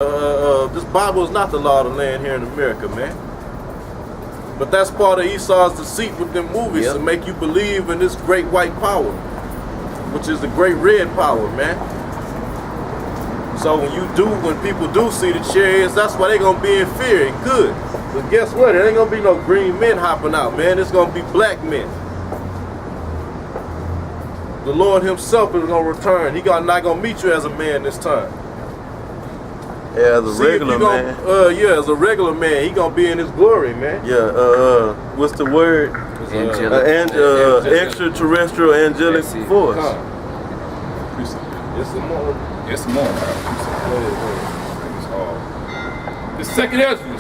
This Bible is not the law of the land here in America, man. But that's part of Esau's deceit with them movies, to make you believe in this great white power, which is the great red power, man. So when people do see the chariots, that's why they're gonna be in fear and good. But guess what? There ain't gonna be no green men hopping out, man. It's gonna be black men. The Lord himself is gonna return. He not gonna meet you as a man this time. Yeah, as a regular man. Yeah, as a regular man, he gonna be in his glory, man. Yeah, what's the word? Extraterrestrial angelic force. It's more. The second Ezra,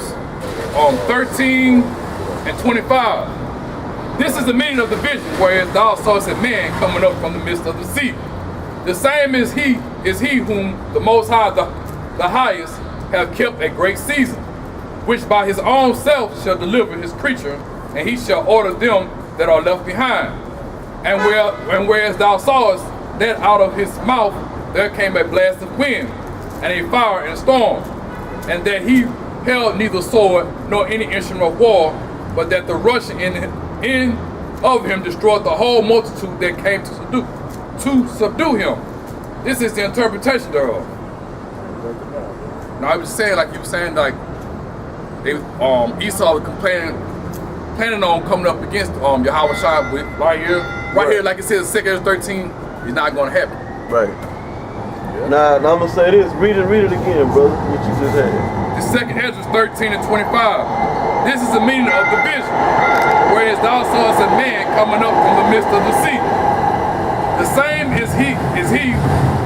13 and 25. This is the meaning of the vision, whereas thou sawest a man coming up from the midst of the sea. The same is he whom the Most High, the highest, have kept a great season, which by his own self shall deliver his creature, and he shall order them that are left behind. And whereas thou sawest that out of his mouth there came a blast of wind, and a fire and a storm, and that he held neither sword nor any instrument of war, but that the rushing in of him destroyed the whole multitude that came to subdue him. This is the interpretation thereof. Now I was saying, like you were saying, like Esau was planning on coming up against Yahawashi, but right here, like it says, 2 Ezra 13, it's not going to happen. Right. Yeah. Now I'm gonna say this. Read it again, brother. What you just had. The second Ezra 13 and 25. This is the meaning of the vision. Whereas thou sawest a man coming up from the midst of the sea. The same is he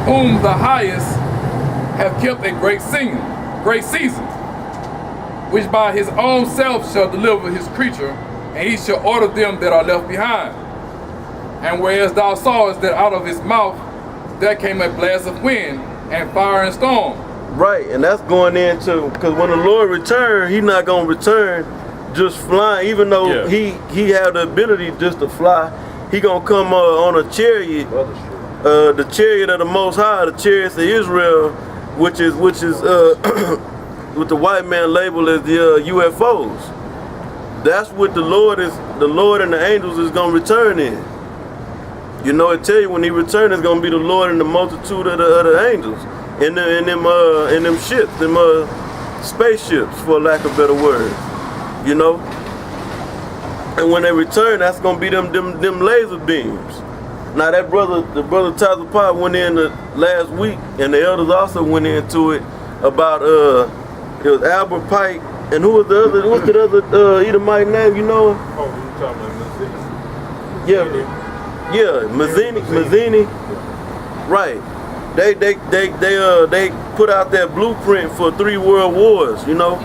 whom the highest have kept a great season, which by his own self shall deliver his creature, and he shall order them that are left behind. And whereas thou sawest that out of his mouth there came a blast of wind, and fire and storm. Right, and that's going into, because when the Lord returns, he's not going to return just flying, even though he had the ability just to fly. He going to come on a chariot, the chariot of the Most High, the chariots of Israel, which is what the white man labeled as the UFOs. That's what the Lord and the angels is going to return in. You know, it tell you when he returns, it's going to be the Lord and the multitude of the angels in them ships, them spaceships, for lack of better words. You know, and when they return, that's going to be them laser beams. Now the brother Tyler Pop went in last week, and the elders also went into it about it was Albert Pike, and who was the other? What's the other Edomite name? You know? Oh, you talking about Mazzini? Yeah, Mazzini. Right. They put out that blueprint for 3 world wars. You know,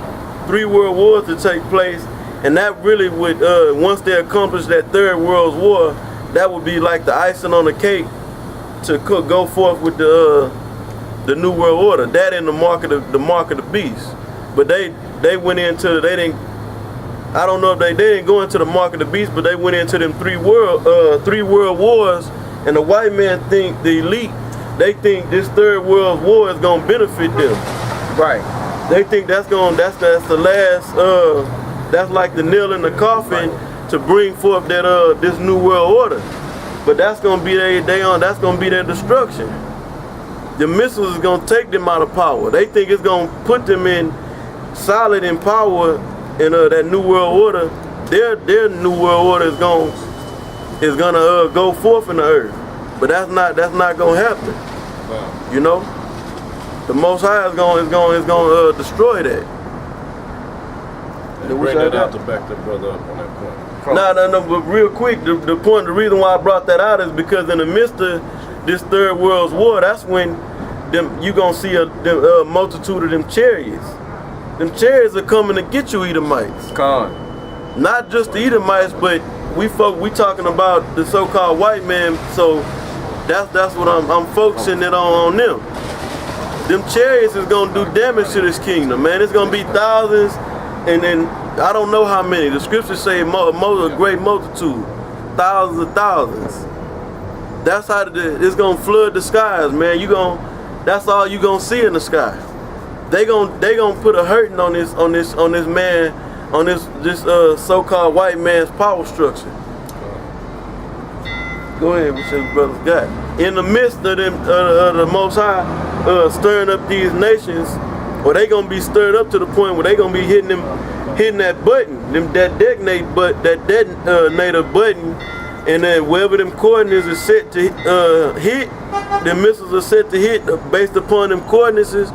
3 world wars to take place, and that really would once they accomplish that 3rd world war, that would be like the icing on the cake to go forth with the new world order. That in the mark of the beast. But they went into, I don't know if they didn't go into the mark of the beast, but they went into them 3 world wars, and the white man think, the elite, they think this 3rd world war is gonna benefit them. Right. They think that's the last that's like the nail in the coffin to bring forth that this new world order. But that's gonna be that's gonna be their destruction. The missiles is gonna take them out of power. They think it's gonna put them in solid in power in that new world order. Their new world order is gonna go forth in the earth. But that's not gonna happen. Wow. You know, the Most High is gonna destroy that. Bring that out to back that brother up on that point. No, but real quick, the reason why I brought that out is because in the midst of this 3rd world war, that's when you gonna see a multitude of them chariots. Them chariots are coming to get you, Edomites. Not just the Edomites, but we talking about the so-called white man. So that's what I'm focusing it on them. Them chariots is gonna do damage to this kingdom, man. It's gonna be thousands, and then I don't know how many. The scriptures say a great multitude, thousands of thousands. That's how it's gonna flood the skies, man. That's all you gonna see in the sky. they gonna put a hurting on this man, on this so-called white man's power structure. Go ahead, what your brothers got? In the midst of them, the Most High stirring up these nations, or they gonna be stirred up to the point where they gonna be hitting that button, that detonator button, and then wherever them coordinates are set to hit, the missiles are set to hit based upon them coordinates.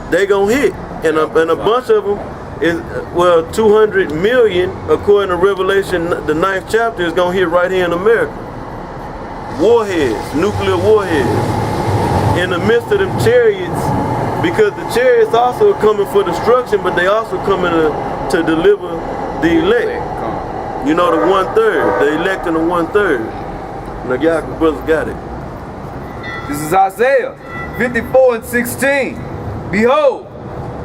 They gonna hit, and a bunch of them is 200 million according to Revelation, the 9th chapter, is gonna hit right here in America. Warheads, nuclear warheads, in the midst of them chariots, because the chariots also are coming for destruction, but they also coming to deliver the elect. You know, the 1/3, the elect and the 1/3. Now, y'all brothers got it. This is Isaiah 54:16. Behold,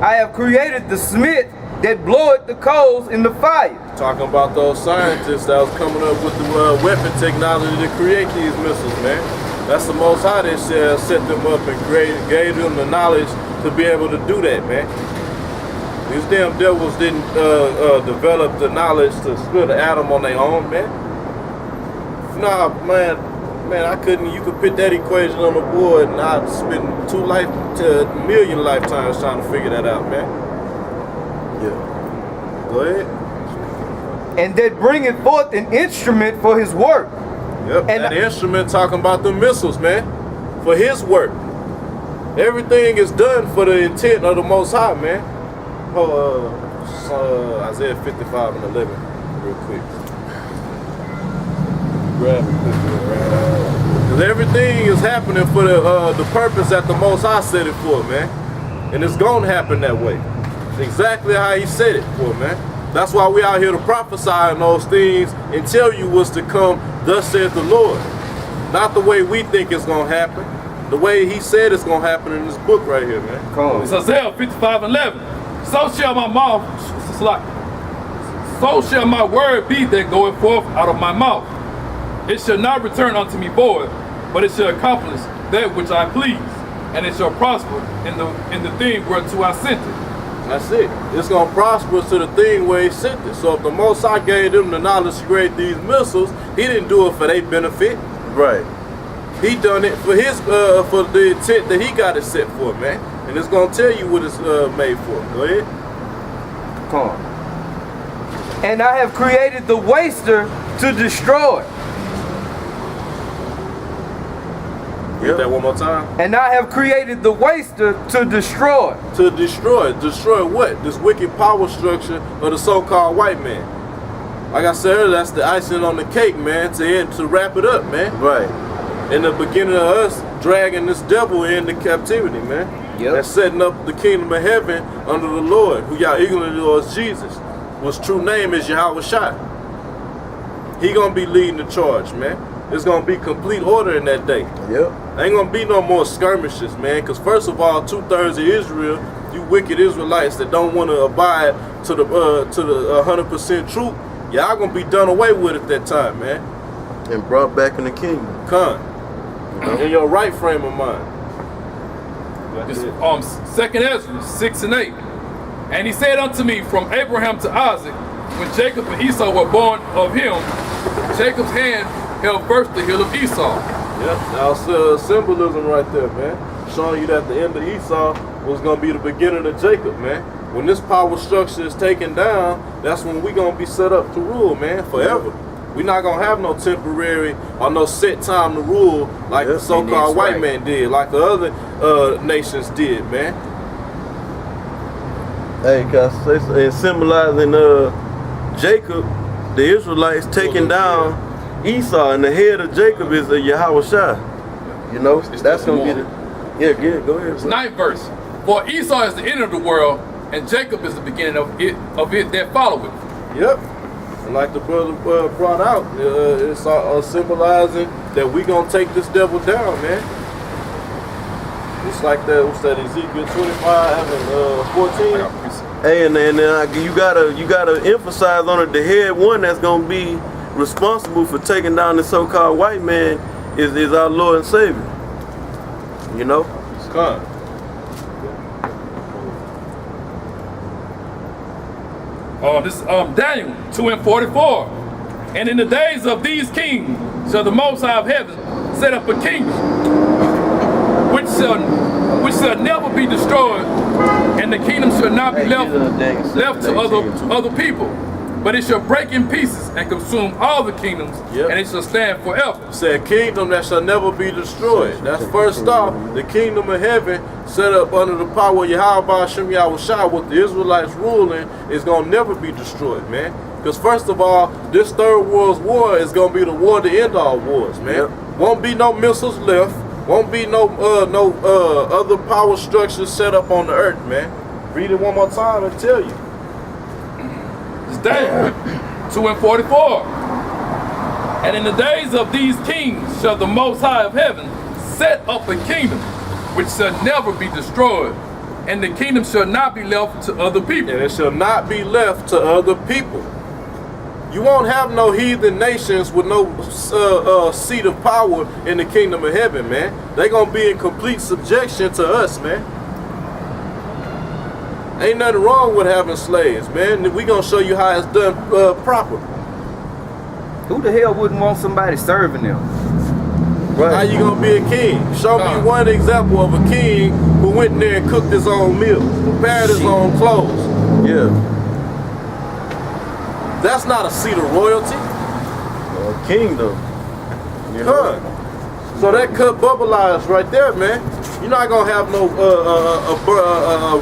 I have created the smith that bloweth the coals in the fire. Talking about those scientists that was coming up with the weapon technology to create these missiles, man. That's the Most High that set them up and gave them the knowledge to be able to do that, man. These damn devils didn't develop the knowledge to split an atom on their own, man. Nah, man, I couldn't. You could put that equation on the board, and I'd spend 2 million lifetimes trying to figure that out, man. Yeah. Go ahead. And that bringeth forth an instrument for his work. Yep, and that instrument talking about the missiles, man, for his work. Everything is done for the intent of the Most High, man. Isaiah 55:11, real quick. Grab it quickly, because everything is happening for the purpose that the Most High said it for, man. And it's gonna happen that way. Exactly how he said it for, man. That's why we out here to prophesy on those things and tell you what's to come, thus saith the Lord. Not the way we think it's gonna happen, the way he said it's gonna happen in this book right here, man. It's Isaiah 55:11. So shall my mouth, so shall my word be that goeth forth out of my mouth. It shall not return unto me void, but it shall accomplish that which I please, and it shall prosper in the thing whereto I sent it. That's it. It's going to prosper to the thing where he sent it. So if the Most High gave them the knowledge to create these missiles, he didn't do it for their benefit. Right. He done it for his for the intent that he got it set for, man. And it's going to tell you what it's made for. Go ahead. Come on. And I have created the waster to destroy. Get that one more time. And I have created the waster to destroy. To destroy. Destroy what? This wicked power structure of the so-called white man. Like I said earlier, that's the icing on the cake, man, to wrap it up, man. Right. In the beginning of us dragging this devil into captivity, man. Yep. And setting up the kingdom of heaven under the Lord, who y'all ignorantly know is Jesus. Whose true name is Yahawashi. He gonna be leading the charge, man. There's gonna be complete order in that day. Yep. Ain't gonna be no more skirmishes, man. Because first of all, 2/3 of Israel, you wicked Israelites that don't want to abide to the 100% truth, y'all gonna be done away with at that time, man. And brought back in the kingdom. Come, in your right frame of mind. This 2nd Ezra 6:8. And he said unto me, from Abraham to Isaac, when Jacob and Esau were born of him, Jacob's hand held first the heel of Esau. Yep, that was symbolism right there, man. Showing you that the end of Esau was going to be the beginning of Jacob, man. When this power structure is taken down, that's when we going to be set up to rule, man, forever. We're not going to have no temporary or no set time to rule like the so-called white man did, like the other nations did, man. Hey, cause it's symbolizing Jacob, the Israelites taking down Esau, and the head of Jacob is Yahawashi. You know, that's gonna be the go ahead. 9th verse. For Esau is the end of the world, and Jacob is the beginning of it that followeth. Yep. And like the brother brought out, it's symbolizing that we gonna take this devil down, man. It's like that. What's that? Ezekiel 25 and 14. Hey, and you gotta emphasize on it. The head one that's gonna be responsible for taking down the so-called white man is our Lord and Savior. You know. Come. This is Daniel 2 and 44. And in the days of these kings shall the Most High of heaven set up a kingdom which shall never be destroyed, and the kingdom shall not be left to other people, but it shall break in pieces and consume all the kingdoms, and it shall stand forever. Said kingdom that shall never be destroyed. That's first off, the kingdom of heaven set up under the power of Yahawashi and Angel with the Israelites ruling is gonna never be destroyed, man. Because first of all, this third world war is gonna be the war to end all wars, man. Won't be no missiles left. Won't be no other power structures set up on the earth, man. Read it one more time and tell you. It's Daniel 2 and 44. And in the days of these kings shall the Most High of heaven set up a kingdom which shall never be destroyed, and the kingdom shall not be left to other people. And it shall not be left to other people. You won't have no heathen nations with no seat of power in the kingdom of heaven, man. They're going to be in complete subjection to us, man. Ain't nothing wrong with having slaves, man. We going to show you how it's done proper. Who the hell wouldn't want somebody serving them? Right. How you going to be a king? Show me one example of a king who went in there and cooked his own meal, prepared his own clothes. Yeah. That's not a seat of royalty. Kingdom. So that cut bubbleize right there, man. You're not gonna have no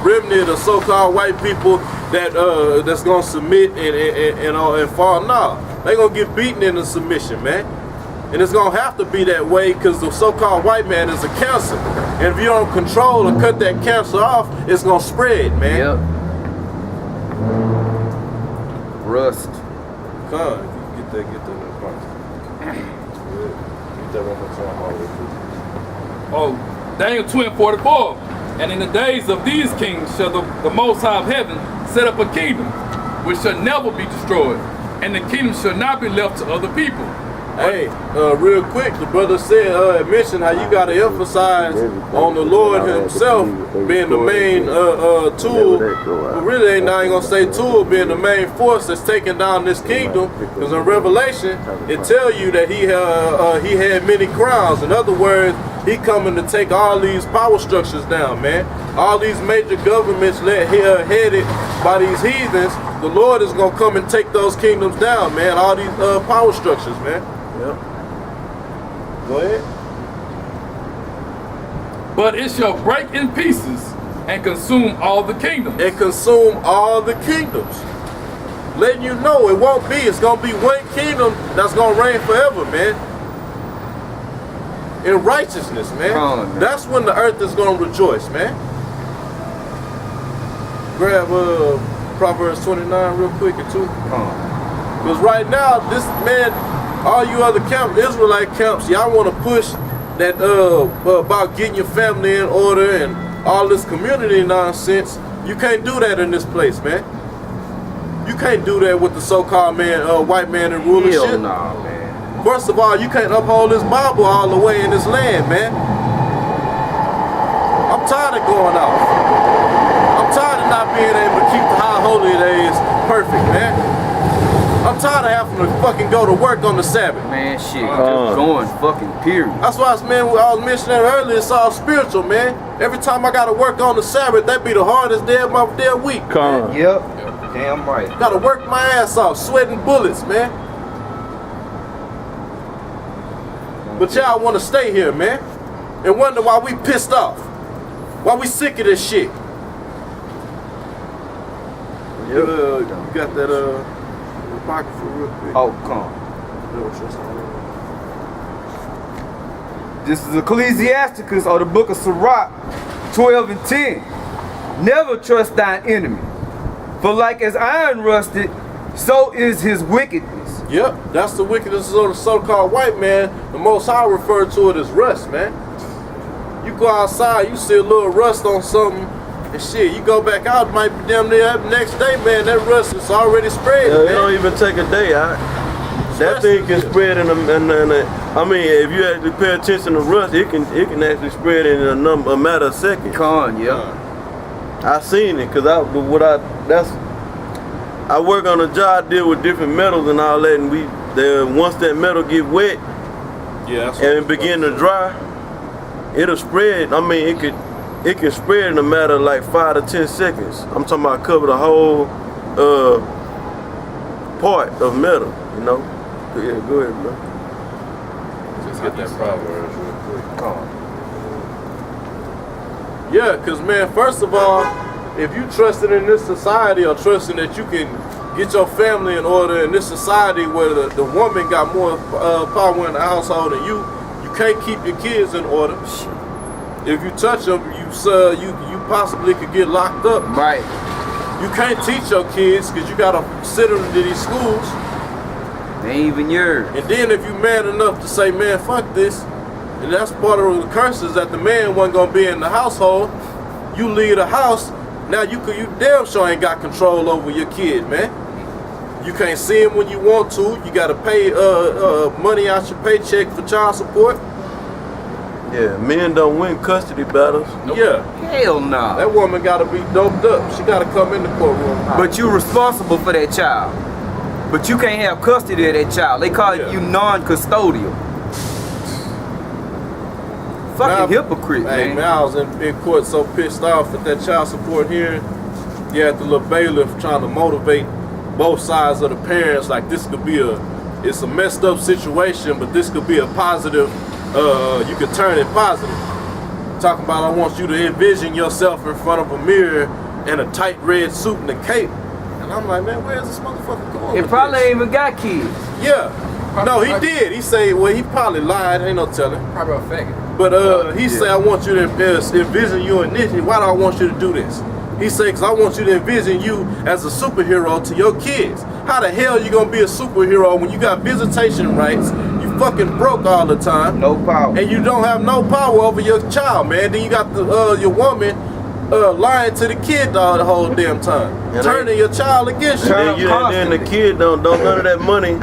remnant of so-called white people that's gonna submit and fall. No, they gonna get beaten into submission, man. And it's gonna have to be that way because the so-called white man is a cancer. And if you don't control or cut that cancer off, it's gonna spread, man. Yep. Rust. Come, get that in the box. Get that one more time all the way through. Daniel 2 and 44. And in the days of these kings shall the Most High of heaven set up a kingdom which shall never be destroyed, and the kingdom shall not be left to other people. Hey, real quick, the brother said, mentioned how you got to emphasize on the Lord himself being the main tool, but really ain't gonna say tool, being the main force that's taking down this kingdom, because in Revelation, it tells you that he had many crowns. In other words, he coming to take all these power structures down, man. All these major governments headed by these heathens, the Lord is gonna come and take those kingdoms down, man. All these power structures, man. Yep. Go ahead. But it shall break in pieces and consume all the kingdoms. And consume all the kingdoms. Letting you know it won't be. It's going to be one kingdom that's going to reign forever, man. In righteousness, man. Man. That's when the earth is going to rejoice, man. Grab Proverbs 29 real quick and two. Because right now, this man, all you other Israelite camps, y'all want to push that about getting your family in order and all this community nonsense. You can't do that in this place, man. You can't do that with the so-called white man in rulership. Hell no, man. First of all, you can't uphold this Bible all the way in this land, man. I'm tired of going off. I'm tired of not being able to keep the high holy days perfect, man. I'm tired of having to fucking go to work on the Sabbath. Man, shit, just going fucking period. That's why, man, I was mentioning earlier, it's all spiritual, man. Every time I got to work on the Sabbath, that be the hardest day of my week. Yep, damn right. Got to work my ass off, sweating bullets, man. But y'all want to stay here, man, and wonder why we pissed off, why we sick of this shit. You got that apocrypha real quick. Oh, come. This is Ecclesiasticus, or the book of Sirach, 12 and 10. Never trust thine enemy, for like as iron rusted, so is his wickedness. Yep, that's the wickedness of the so-called white man. The Most High referred to it as rust, man. You go outside, you see a little rust on something, and shit, you go back out, it might be damn near next day, man, that rust is already spread, man. It don't even take a day, that thing can spread in I mean, if you actually pay attention to rust, it can actually spread in a matter of seconds. Yeah. I seen it, cause I I work on a job, deal with different metals and all that, and once that metal get wet, and begin to dry, it'll spread. I mean, it can spread in a matter of like 5 to 10 seconds. I'm talking about cover the whole part of metal, you know. Yeah, go ahead, bro. Just get that Proverbs real quick. Yeah, because, man, first of all, if you trusting in this society or trusting that you can get your family in order in this society where the woman got more power in the household than you can't keep your kids in order. If you touch them, you possibly could get locked up. Right. You can't teach your kids because you got to send them to these schools. They ain't even yours. And then if you man enough to say, man, fuck this, and that's part of the curses that the man wasn't gonna be in the household. You leave the house, now you damn sure ain't got control over your kid, man. You can't see him when you want to. You gotta pay money out your paycheck for child support. Yeah, men don't win custody battles. Nope. Yeah. Hell no. That woman gotta be doped up. She gotta come in the courtroom. But you responsible for that child. But you can't have custody of that child. They call you non-custodial. Fucking hypocrite, man. man. I was in court so pissed off at that child support hearing. You had the little bailiff trying to motivate both sides of the parents, like this could be it's a messed up situation, but this could be a positive, you could turn it positive. Talking about, I want you to envision yourself in front of a mirror in a tight red suit and a cape. And I'm like, man, where's this motherfucker going? It probably ain't even got kids. Yeah. No, he did. He say, well, he probably lied, ain't no telling. Probably a faggot. But he said, I want you to envision you in this. Why do I want you to do this? He said, because I want you to envision you as a superhero to your kids. How the hell you gonna be a superhero when you got visitation rights, you fucking broke all the time, no power, and you don't have no power over your child, man? Then you got your woman lying to the kid the whole damn time, turning your child against you. And then the kid don't none of that money.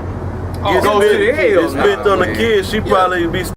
Go to the hell. It's spent on the kid. She probably be